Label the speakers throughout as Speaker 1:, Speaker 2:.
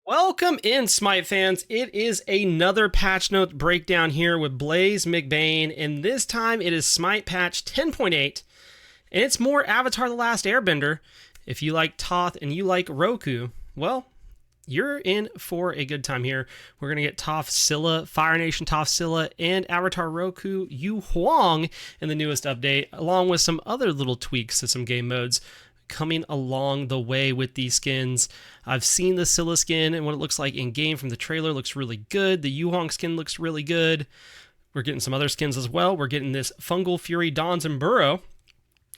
Speaker 1: Welcome in, Smite fans. It is another patch note breakdown here with Blaze McBain, and this time it is Smite patch 10.8, and it's more Avatar: The Last Airbender. If you like Toth and you like Roku, well, you're in for a good time here. We're going to get Toph Scylla, Fire Nation Toph Scylla, and Avatar Roku Yu Huang in the newest update, along with some other little tweaks to some game modes coming along the way with these skins. I've seen the Scylla skin and what it looks like in game from the trailer looks really good. The Yu Huang skin looks really good. We're getting some other skins as well. We're getting this Fungal Fury Dons and Burrow.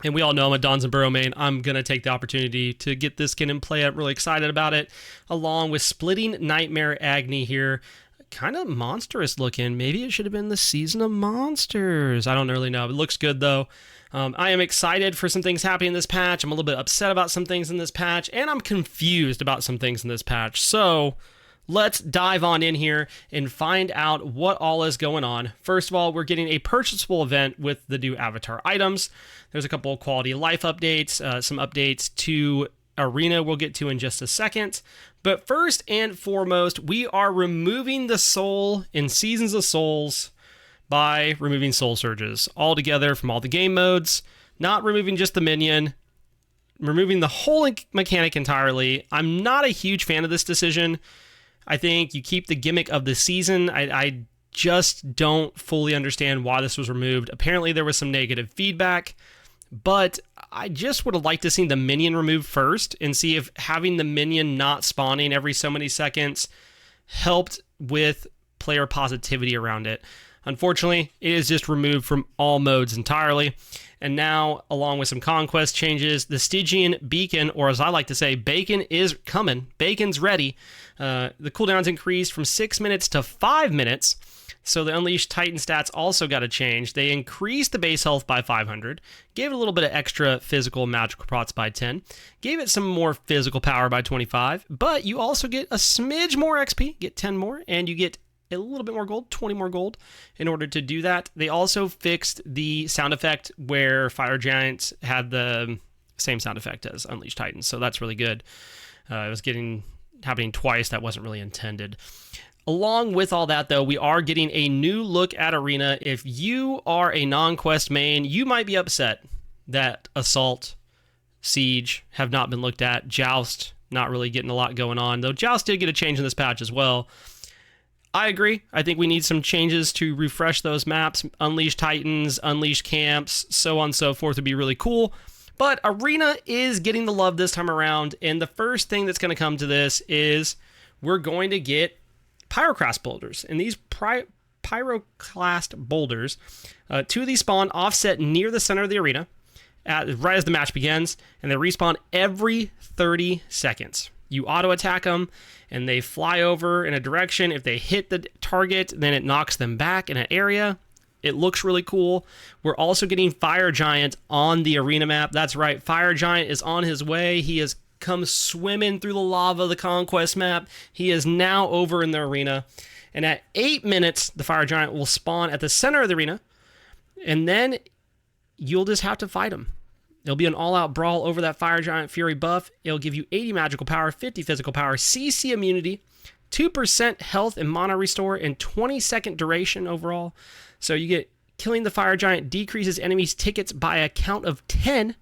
Speaker 1: And we all know I'm a Dons and Burrow main. I'm going to take the opportunity to get this skin in play. I'm really excited about it. Along with Splitting Nightmare Agni here. Kind of monstrous looking. Maybe it should have been the Season of Monsters. I don't really know. It looks good though. I am excited for some things happening in this patch. I'm a little bit upset about some things in this patch, and I'm confused about some things in this patch. So let's dive on in here and find out what all is going on. First of all, we're getting a purchasable event with the new avatar items. There's a couple of quality of life updates, some updates to Arena we'll get to in just a second. But first and foremost, we are removing the soul in Seasons of Souls by removing soul surges altogether from all the game modes, not removing just the minion, removing the whole mechanic entirely. I'm not a huge fan of this decision. I think you keep the gimmick of the season. I just don't fully understand why this was removed. Apparently there was some negative feedback, but I just would have liked to see the minion removed first and see if having the minion not spawning every so many seconds helped with player positivity around it. Unfortunately, it is just removed from all modes entirely. And now, along with some conquest changes, the Stygian Beacon, or as I like to say, Bacon is coming. Bacon's ready. The cooldown's increased from 6 minutes to 5 minutes. So the Unleashed Titan stats also got to change. They increased the base health by 500, gave it a little bit of extra physical magical procs by 10, gave it some more physical power by 25, but you also get a smidge more XP, get 10 more, and you get a little bit more gold, 20 more gold in order to do that. They also fixed the sound effect where Fire Giants had the same sound effect as Unleashed Titans, so that's really good. It was happening twice. That wasn't really intended. Along with all that, though, we are getting a new look at Arena. If you are a non-quest main, you might be upset that Assault, Siege have not been looked at. Joust, not really getting a lot going on, though Joust did get a change in this patch as well. I agree. I think we need some changes to refresh those maps. Unleashed Titans, Unleashed Camps, so on and so forth would be really cool. But Arena is getting the love this time around, and the first thing that's going to come to this is we're going to get Pyroclast boulders. And these Pyroclast boulders, two of these spawn offset near the center of the arena right as the match begins, and they respawn every 30 seconds. You auto-attack them, and they fly over in a direction. If they hit the target, then it knocks them back in an area. It looks really cool. We're also getting Fire Giant on the arena map. That's right, Fire Giant is on his way. He has come swimming through the lava of the Conquest map. He is now over in the arena. And at 8 minutes, the Fire Giant will spawn at the center of the arena, and then you'll just have to fight him. It'll be an all-out brawl over that Fire Giant Fury buff. It'll give you 80 magical power, 50 physical power, CC immunity, 2% health and mana restore, and 20-second duration overall. So you get killing the Fire Giant decreases enemies' tickets by a count of 10,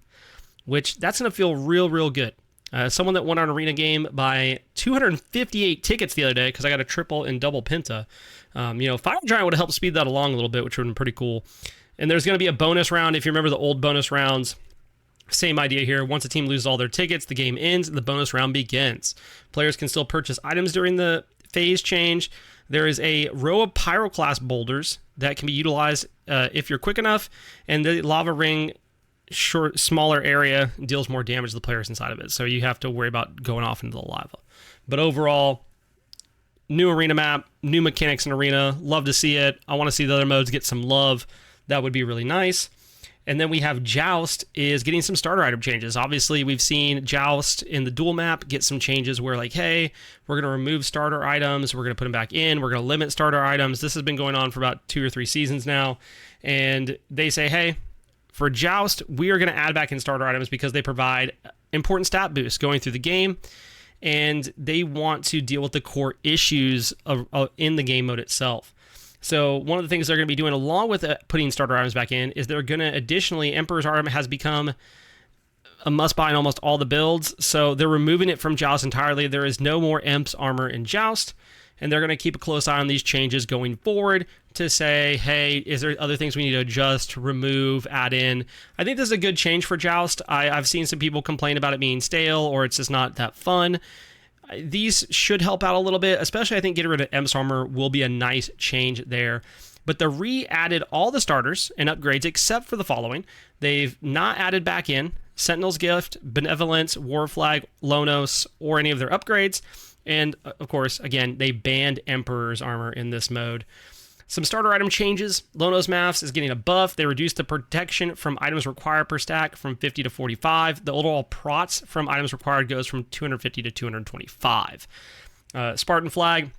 Speaker 1: which that's going to feel real, real good. Someone that won an arena game by 258 tickets the other day, because I got a triple and double penta. Fire Giant would have helped speed that along a little bit, which would have been pretty cool. And there's going to be a bonus round. If you remember the old bonus rounds, same idea here. Once a team loses all their tickets, the game ends and the bonus round begins. Players can still purchase items during the phase change. There is a row of Pyroclast boulders that can be utilized if you're quick enough, and the lava ring smaller area deals more damage to the players inside of it, so you have to worry about going off into the lava. But overall, new arena map, new mechanics in arena, love to see it. I want to see the other modes get some love. That would be really nice. And then we have Joust is getting some starter item changes. Obviously, we've seen Joust in the dual map get some changes where, like, hey, we're going to remove starter items, we're going to put them back in, we're going to limit starter items. This has been going on for about 2 or 3 seasons now. And they say, hey, for Joust, we are going to add back in starter items because they provide important stat boosts going through the game. and they want to deal with the core issues in the game mode itself. So one of the things they're going to be doing along with putting starter items back in is they're going to additionally, Emperor's Arm has become a must-buy in almost all the builds, so they're removing it from Joust entirely. There is no more Emp's armor in Joust, and they're going to keep a close eye on these changes going forward to say, hey, is there other things we need to adjust, remove, add in? I think this is a good change for Joust. I've seen some people complain about it being stale or it's just not that fun. These should help out a little bit, especially I think getting rid of Emp's armor will be a nice change there. But they re-added all the starters and upgrades except for the following. They've not added back in Sentinel's Gift, Benevolence, War Flag, Lonos, or any of their upgrades. And of course, again, they banned Emperor's Armor in this mode. Some starter item changes. Lonos Maths is getting a buff. They reduced the protection from items required per stack from 50 to 45. The overall prots from items required goes from 250 to 225. Spartan Flag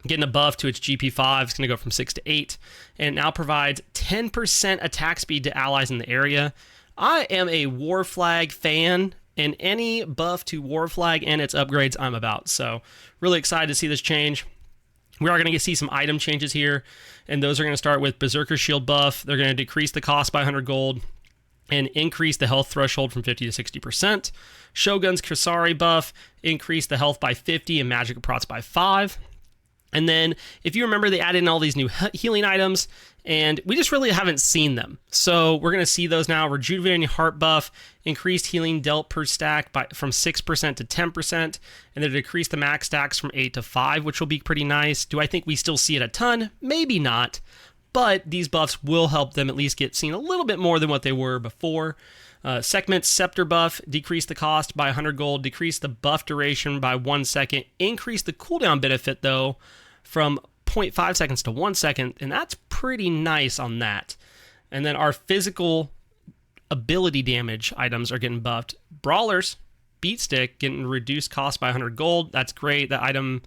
Speaker 1: getting a buff to its GP5. It's going to go from 6 to 8. And it now provides 10% attack speed to allies in the area. I am a War Flag fan, and any buff to War Flag and its upgrades I'm about. So really excited to see this change. We are going to see some item changes here, and those are going to start with Berserker Shield buff. They're going to decrease the cost by 100 gold and increase the health threshold from 50 to 60%. Shogun's Kasari buff, increase the health by 50 and magic prots by 5. And then, if you remember, they added in all these new healing items, and we just really haven't seen them. So we're going to see those now. Rejuvenating Heart buff, increased healing dealt per stack from 6% to 10%, and then decreased the max stacks from 8 to 5, which will be pretty nice. Do I think we still see it a ton? Maybe not, but these buffs will help them at least get seen a little bit more than what they were before. Sekhmet's Scepter buff, decrease the cost by 100 gold, decrease the buff duration by 1 second, increase the cooldown benefit, though, from 0.5 seconds to 1 second, and that's pretty nice on that. And then our physical ability damage items are getting buffed. Brawlers, Beat Stick, getting reduced cost by 100 gold. That's great. That item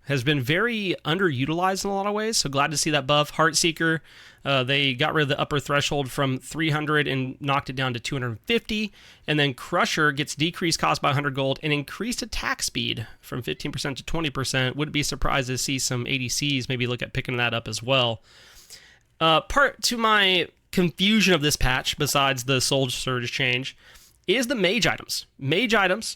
Speaker 1: has been very underutilized in a lot of ways, so glad to see that buff. Heartseeker, they got rid of the upper threshold from 300 and knocked it down to 250, and then Crusher gets decreased cost by 100 gold and increased attack speed from 15% to 20%. Wouldn't be surprised to see some ADCs maybe look at picking that up as well. Part to my confusion of this patch, besides the Soul Surge change, is the Mage items. Mage items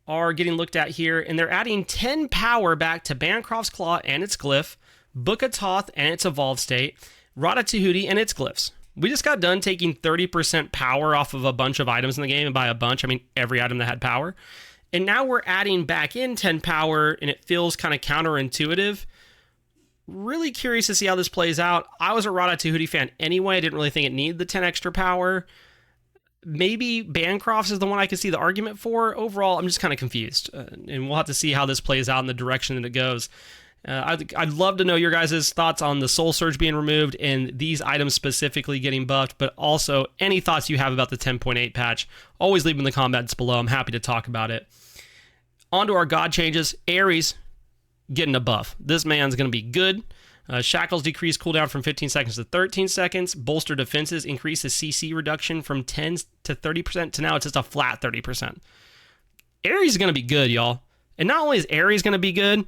Speaker 1: are getting looked at here, and they're adding 10 power back to Bancroft's Claw and its glyph, Book of Thoth and its evolved state, Ratatouille and its glyphs. We just got done taking 30% power off of a bunch of items in the game, and by a bunch, I mean every item that had power. And now we're adding back in 10 power, and it feels kind of counterintuitive. Really curious to see how this plays out. I was a Ratatouille fan anyway. I didn't really think it needed the 10 extra power. Maybe Bancroft's is the one I could see the argument for. Overall, I'm just kind of confused, and we'll have to see how this plays out in the direction that it goes. I'd love to know your guys' thoughts on the Soul Surge being removed and these items specifically getting buffed, but also any thoughts you have about the 10.8 patch. Always leave them in the comments below. I'm happy to talk about it. On to our God changes. Ares getting a buff. This man's going to be good. Shackles decrease cooldown from 15 seconds to 13 seconds. Bolster defenses increase the CC reduction from 10 to 30% to now it's just a flat 30%. Ares is going to be good, y'all. And not only is Ares going to be good,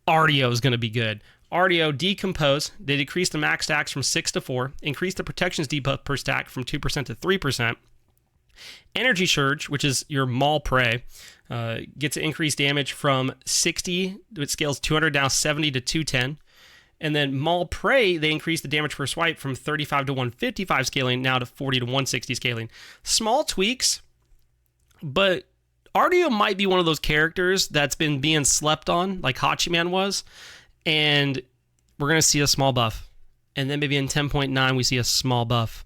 Speaker 1: Ardeo is going to be good. Ardeo Decompose. They decrease the max stacks from 6 to 4. Increase the protections debuff per stack from 2% to 3%. Energy Surge, which is your Maul Prey, gets increased damage from 60, it scales 200 down 70 to 210. And then Maul Prey, they increase the damage per swipe from 35 to 155 scaling, now to 40 to 160 scaling. Small tweaks, but Ardeo might be one of those characters that's been being slept on, like Hachiman was, and we're going to see a small buff. And then maybe in 10.9, we see a small buff.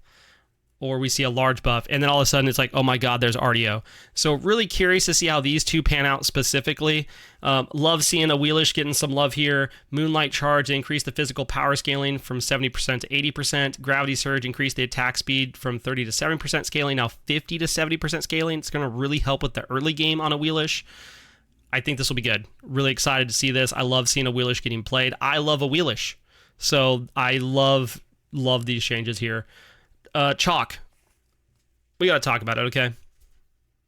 Speaker 1: Or we see a large buff, and then all of a sudden it's like, oh my god, there's Ardeo. So really curious to see how these two pan out specifically. Love seeing a Wheelish getting some love here. Moonlight Charge, they increased the physical power scaling from 70% to 80%. Gravity Surge increased the attack speed from 30 to 70% scaling, now 50 to 70% scaling. It's going to really help with the early game on a Wheelish. I think this will be good. Really excited to see this. I love seeing a Wheelish getting played. I love a Wheelish. So I love these changes here. Chalk. We got to talk about it, okay?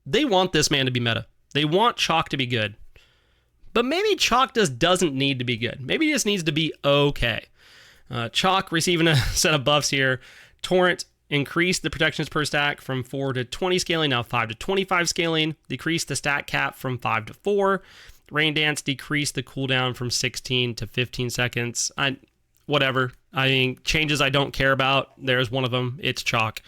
Speaker 1: They want this man to be meta. They want Chalk to be good. But maybe Chalk just doesn't need to be good. Maybe he just needs to be okay. Chalk receiving a set of buffs here. Torrent increased the protections per stack from 4 to 20 scaling, now 5 to 25 scaling. Decreased the stat cap from 5 to 4. Rain Dance decreased the cooldown from 16 to 15 seconds. Whatever. I mean, changes I don't care about. There's one of them. It's Chalk.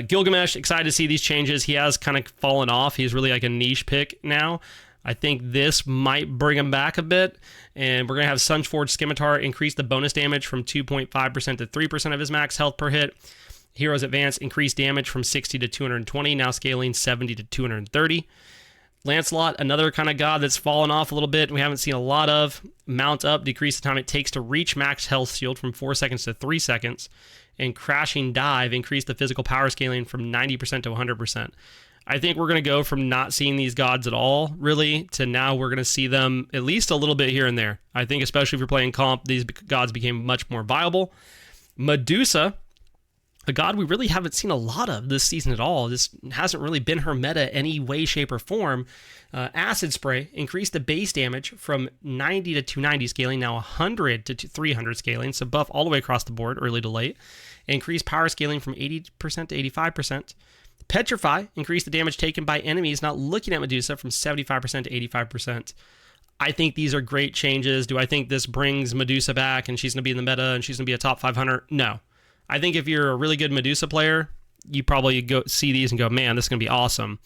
Speaker 1: Gilgamesh, excited to see these changes. He has kind of fallen off. He's really like a niche pick now. I think this might bring him back a bit. And we're going to have Sunforged Scimitar increase the bonus damage from 2.5% to 3% of his max health per hit. Heroes Advance increased damage from 60 to 220, now scaling 70 to 230. Lancelot, another kind of god that's fallen off a little bit, we haven't seen a lot of. Mount Up, decrease the time it takes to reach max health shield from 4 seconds to 3 seconds. And Crashing Dive, increase the physical power scaling from 90% to 100%. I think we're going to go from not seeing these gods at all, really, to now we're going to see them at least a little bit here and there. I think especially if you're playing comp, these gods became much more viable. Medusa, a god we really haven't seen a lot of this season at all. This hasn't really been her meta any way, shape, or form. Acid Spray increased the base damage from 90 to 290 scaling, now 100 to 300 scaling, so buff all the way across the board, early to late. Increased power scaling from 80% to 85%. Petrify increased the damage taken by enemies not looking at Medusa from 75% to 85%. I think these are great changes. Do I think this brings Medusa back and she's going to be in the meta and she's going to be a top 500? No. I think if you're a really good Medusa player, you probably go see these and go, man, this is going to be awesome.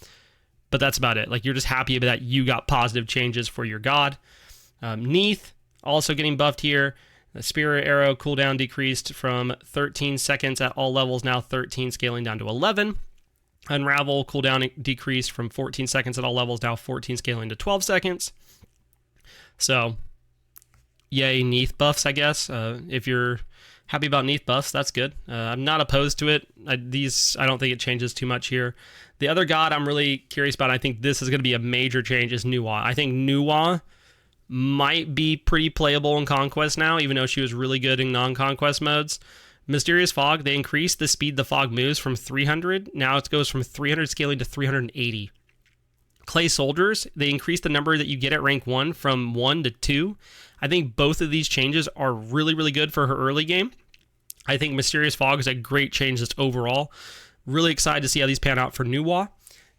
Speaker 1: But that's about it. Like, you're just happy that you got positive changes for your god. Neath, also getting buffed here. The Spirit Arrow cooldown decreased from 13 seconds at all levels, now 13, scaling down to 11. Unravel cooldown decreased from 14 seconds at all levels, now 14, scaling to 12 seconds. So, yay, Neath buffs, I guess. If you're happy about Neath buffs, that's good. I'm not opposed to it. I don't think it changes too much here. The other god I'm really curious about, I think this is going to be a major change, is Nuwa. I think Nuwa might be pretty playable in Conquest now, even though she was really good in non-Conquest modes. Mysterious Fog, they increased the speed the fog moves from 300. Now it goes from 300 scaling to 380. Clay Soldiers, they increased the number that you get at rank 1 from 1 to 2. I think both of these changes are really, really good for her early game. I think Mysterious Fog is a great change just overall. Really excited to see how these pan out for Nuwa.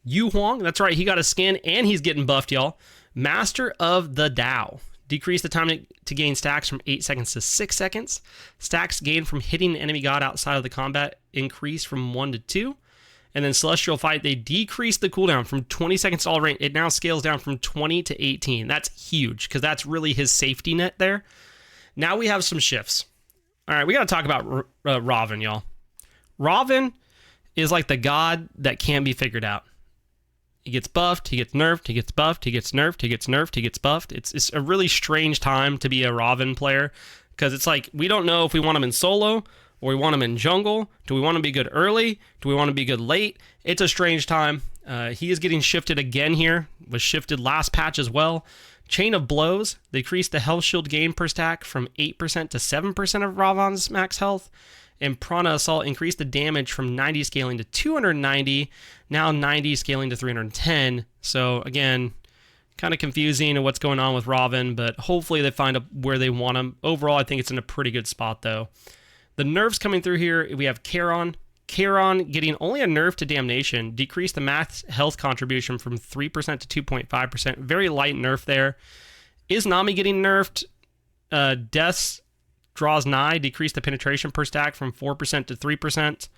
Speaker 1: Yu Huang, that's right, he got a skin and he's getting buffed, y'all. Master of the Tao. Decrease the time to gain stacks from 8 seconds to 6 seconds. Stacks gained from hitting an enemy god outside of the combat increase from 1 to 2. And then Celestial Fight, they decreased the cooldown from 20 seconds to all range. It now scales down from 20 to 18. That's huge, because that's really his safety net there. Now we have some shifts. All right, we got to talk about Ravana, y'all. Ravana is like the god that can't be figured out. He gets buffed, he gets nerfed, he gets buffed, he gets nerfed, he gets nerfed, he gets buffed. It's a really strange time to be a Ravana player, because it's like, we don't know if we want him in solo or we want him in jungle. Do we want to be good early? Do we want to be good late? It's a strange time. He is getting shifted again here. Was shifted last patch as well. Chain of Blows, they increased the health shield gain per stack from 8% to 7% of Ravana's max health. And Prana Assault increased the damage from 90 scaling to 290, now 90 scaling to 310. So again, kind of confusing of what's going on with Ravana, but hopefully they find where they want him. Overall, I think it's in a pretty good spot though. The nerfs coming through here, we have Charon. Charon getting only a nerf to Damnation, decreased the max health contribution from 3% to 2.5%. Very light nerf there. Is Nami getting nerfed? Deaths Draws Nigh, decreased the penetration per stack from 4% to 3%.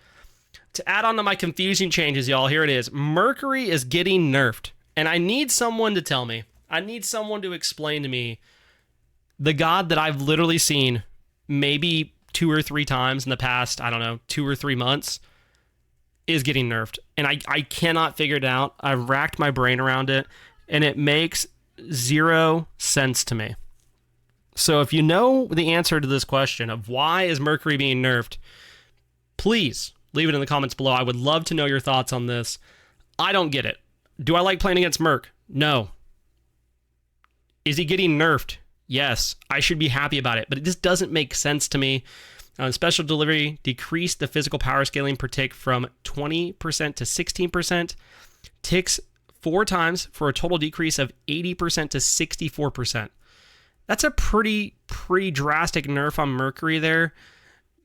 Speaker 1: To add on to my confusing changes, y'all, here it is. Mercury is getting nerfed. And I need someone to tell me. I need someone to explain to me the god that I've literally seen maybe 2 or 3 times in the past, I don't know, 2 or 3 months, is getting nerfed. And I cannot figure it out. I've racked my brain around it, and it makes 0 sense to me. So if you know the answer to this question of why is Mercury being nerfed, please leave it in the comments below. I would love to know your thoughts on this. I don't get it. Do I like playing against Merc? No. Is he getting nerfed? Yes. I should be happy about it, but it just doesn't make sense to me. Special Delivery decreased the physical power scaling per tick from 20% to 16%. Ticks 4 times for a total decrease of 80% to 64%. That's a pretty drastic nerf on Mercury there.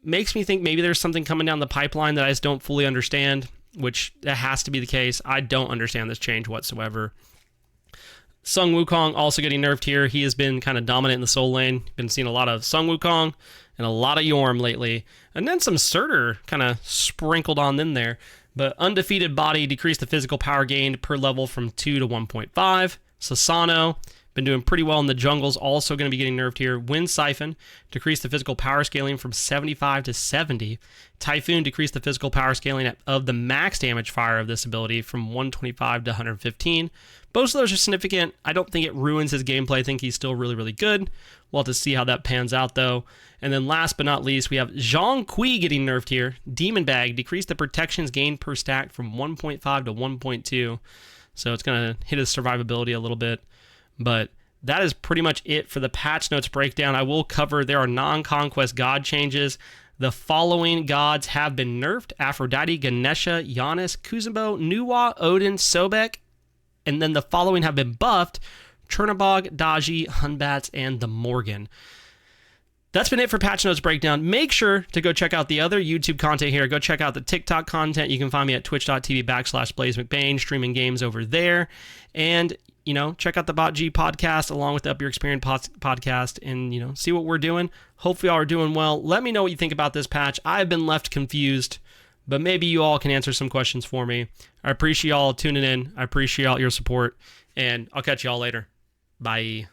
Speaker 1: Makes me think maybe there's something coming down the pipeline that I just don't fully understand, which that has to be the case. I don't understand this change whatsoever. Sung Wukong also getting nerfed here. He has been kind of dominant in the soul lane. Been seeing a lot of Sung Wukong and a lot of Yorm lately. And then some Surtur kind of sprinkled in there. But Undefeated Body decreased the physical power gained per level from 2 to 1.5. Sasano, been doing pretty well in the jungles, also going to be getting nerfed here. Wind Siphon decreased the physical power scaling from 75 to 70. Typhoon decreased the physical power scaling of the max damage fire of this ability from 125 to 115. Both of those are significant. I don't think it ruins his gameplay. I think he's still really good. We'll have to see how that pans out, though. And then last but not least, we have Zhang Kui getting nerfed here. Demon Bag decreased the protections gained per stack from 1.5 to 1.2. So it's going to hit his survivability a little bit. But that is pretty much it for the patch notes breakdown. I will cover there are non-conquest god changes. The following gods have been nerfed: Aphrodite, Ganesha, Giannis, Kuzenbo, Nuwa, Odin, Sobek. And then the following have been buffed: Chernobog, Daji, Hunbats, and the Morgan. That's been it for Patch Notes Breakdown. Make sure to go check out the other YouTube content here. Go check out the TikTok content. You can find me at twitch.tv/BlazeMcBain, streaming games over there. And, check out the Bot G podcast along with the Up Your Experience podcast and, see what we're doing. Hopefully y'all are doing well. Let me know what you think about this patch. I've been left confused, but maybe you all can answer some questions for me. I appreciate y'all tuning in. I appreciate all your support, and I'll catch y'all later. Bye.